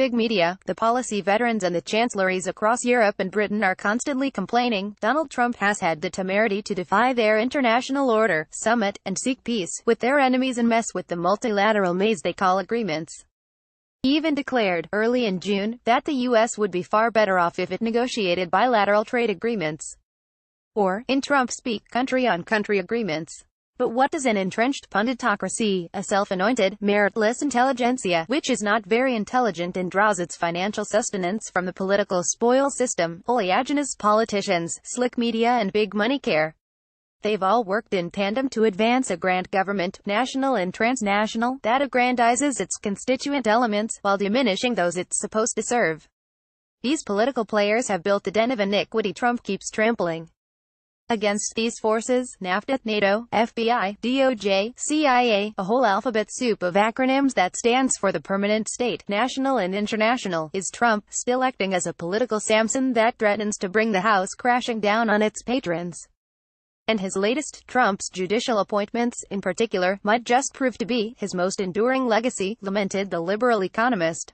big media, the policy veterans and the chancelleries across Europe and Britain are constantly complaining. Donald Trump has had the temerity to defy their international order, summit, and seek peace with their enemies and mess with the multilateral maze they call agreements. He even declared, early in June, that the U.S. would be far better off if it negotiated bilateral trade agreements. Or, in Trump speak, country-on-country agreements. But what does an entrenched punditocracy, a self-anointed, meritless intelligentsia, which is not very intelligent and draws its financial sustenance from the political spoil system, oleaginous politicians, slick media and big money care? They've all worked in tandem to advance a grand government, national and transnational, that aggrandizes its constituent elements, while diminishing those it's supposed to serve. These political players have built the den of iniquity Trump keeps trampling. Against these forces, NAFTA, NATO, FBI, DOJ, CIA, a whole alphabet soup of acronyms that stands for the permanent state, national and international, is Trump, still acting as a political Samson that threatens to bring the House crashing down on its patrons. And his latest, Trump's judicial appointments, in particular, might just prove to be his most enduring legacy, lamented the liberal economist.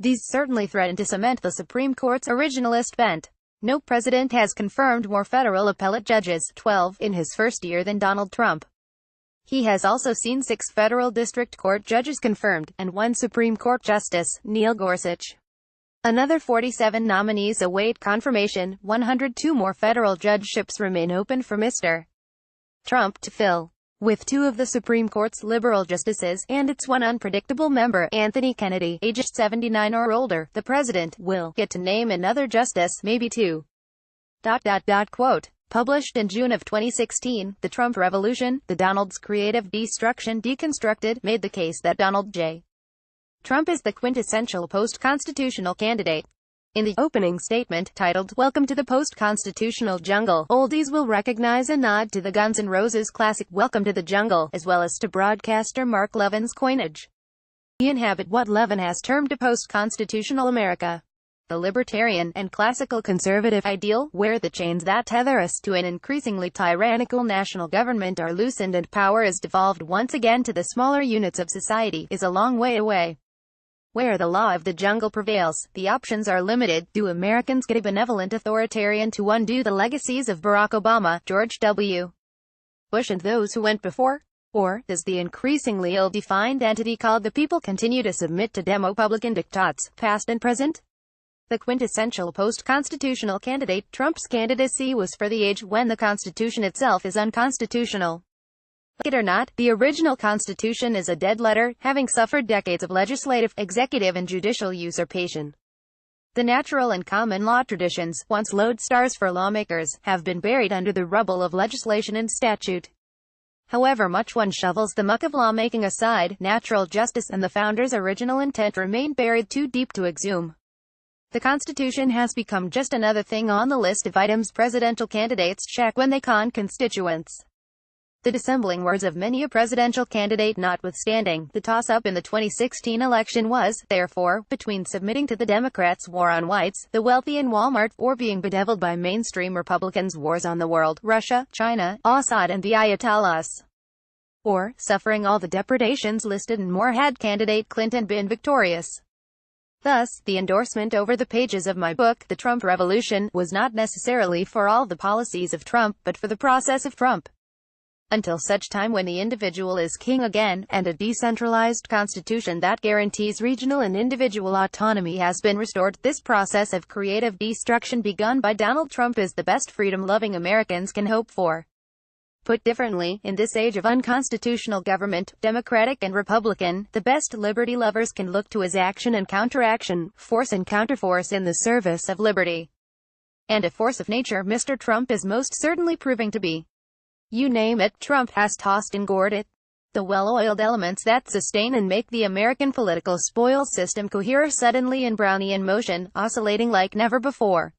These certainly threaten to cement the Supreme Court's originalist bent. No president has confirmed more federal appellate judges, 12, in his first year than Donald Trump. He has also seen 6 federal district court judges confirmed, and 1 Supreme Court justice, Neil Gorsuch. Another 47 nominees await confirmation. 102 more federal judgeships remain open for Mr. Trump to fill. With 2 of the Supreme Court's liberal justices, and its one unpredictable member, Anthony Kennedy, aged 79 or older, the president will get to name another justice, maybe 2. Quote. Published in June of 2016, The Trump Revolution, The Donald's Creative Destruction Deconstructed, made the case that Donald J. Trump is the quintessential post-constitutional candidate. In the opening statement, titled, Welcome to the Post-Constitutional Jungle, oldies will recognize a nod to the Guns N' Roses classic Welcome to the Jungle, as well as to broadcaster Mark Levin's coinage. We inhabit what Levin has termed a post-constitutional America. The libertarian and classical conservative ideal, where the chains that tether us to an increasingly tyrannical national government are loosened and power is devolved once again to the smaller units of society, is a long way away. Where the law of the jungle prevails, the options are limited. Do Americans get a benevolent authoritarian to undo the legacies of Barack Obama, George W. Bush and those who went before? Or, does the increasingly ill-defined entity called the people continue to submit to Demopublican diktats, past and present? The quintessential post-constitutional candidate, Trump's candidacy was for the age when the Constitution itself is unconstitutional. Like it or not, the original Constitution is a dead letter, having suffered decades of legislative, executive and judicial usurpation. The natural and common law traditions, once lodestars for lawmakers, have been buried under the rubble of legislation and statute. However much one shovels the muck of lawmaking aside, natural justice and the founders' original intent remain buried too deep to exhume. The Constitution has become just another thing on the list of items presidential candidates check when they con constituents. The dissembling words of many a presidential candidate notwithstanding, the toss-up in the 2016 election was, therefore, between submitting to the Democrats' war on whites, the wealthy and Walmart, or being bedeviled by mainstream Republicans' wars on the world, Russia, China, Assad and the Ayatollahs. Or, suffering all the depredations listed and more had candidate Clinton been victorious. Thus, the endorsement over the pages of my book, The Trump Revolution, was not necessarily for all the policies of Trump, but for the process of Trump. Until such time when the individual is king again, and a decentralized constitution that guarantees regional and individual autonomy has been restored, this process of creative destruction begun by Donald Trump is the best freedom-loving Americans can hope for. Put differently, in this age of unconstitutional government, Democratic and Republican, the best liberty lovers can look to his action and counteraction, force and counterforce in the service of liberty. And a force of nature Mr. Trump is most certainly proving to be. You name it, Trump has tossed and gored it. The well-oiled elements that sustain and make the American political spoil system cohere suddenly in Brownian motion, oscillating like never before.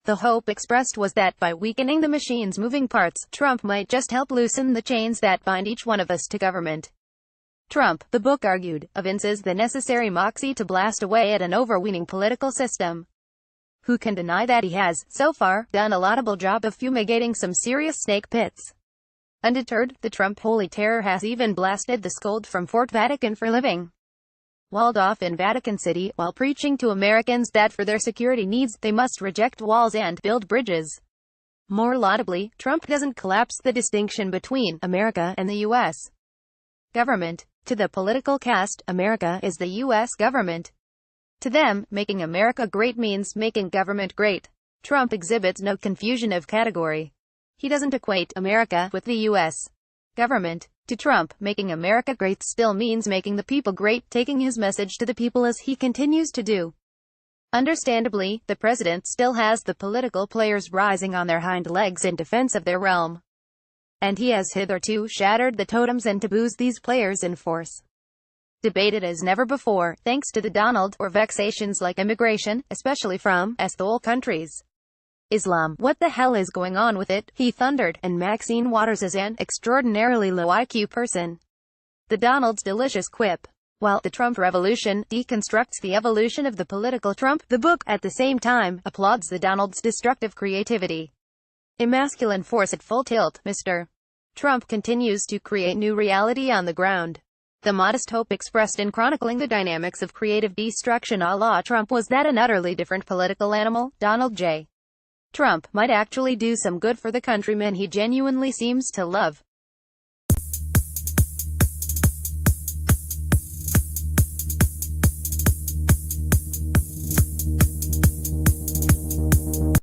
The hope expressed was that by weakening the machine's moving parts, Trump might just help loosen the chains that bind each one of us to government. Trump, the book argued, evinces the necessary moxie to blast away at an overweening political system. Who can deny that he has, so far, done a laudable job of fumigating some serious snake pits? Undeterred, the Trump holy terror has even blasted the scold from Fort Vatican for living. walled off in Vatican City, while preaching to Americans that for their security needs, they must reject walls and build bridges. More laudably, Trump doesn't collapse the distinction between America and the U.S. government. To the political caste, America is the U.S. government. To them, making America great means making government great. Trump exhibits no confusion of category. He doesn't equate America with the U.S. government. To Trump, making America great still means making the people great, taking his message to the people as he continues to do. Understandably, the president still has the political players rising on their hind legs in defense of their realm. And he has hitherto shattered the totems and taboos these players enforce. Debated as never before, thanks to the Donald, or vexations like immigration, especially from S-thole countries. Islam. What the hell is going on with it? He thundered, and Maxine Waters is an extraordinarily low IQ person. The Donald's delicious quip. While the Trump Revolution deconstructs the evolution of the political Trump, the book, at the same time, applauds the Donald's destructive creativity. A masculine force at full tilt, Mr. Trump continues to create new reality on the ground. The modest hope expressed in chronicling the dynamics of creative destruction a la Trump was that an utterly different political animal, Donald J. Trump, might actually do some good for the countrymen he genuinely seems to love.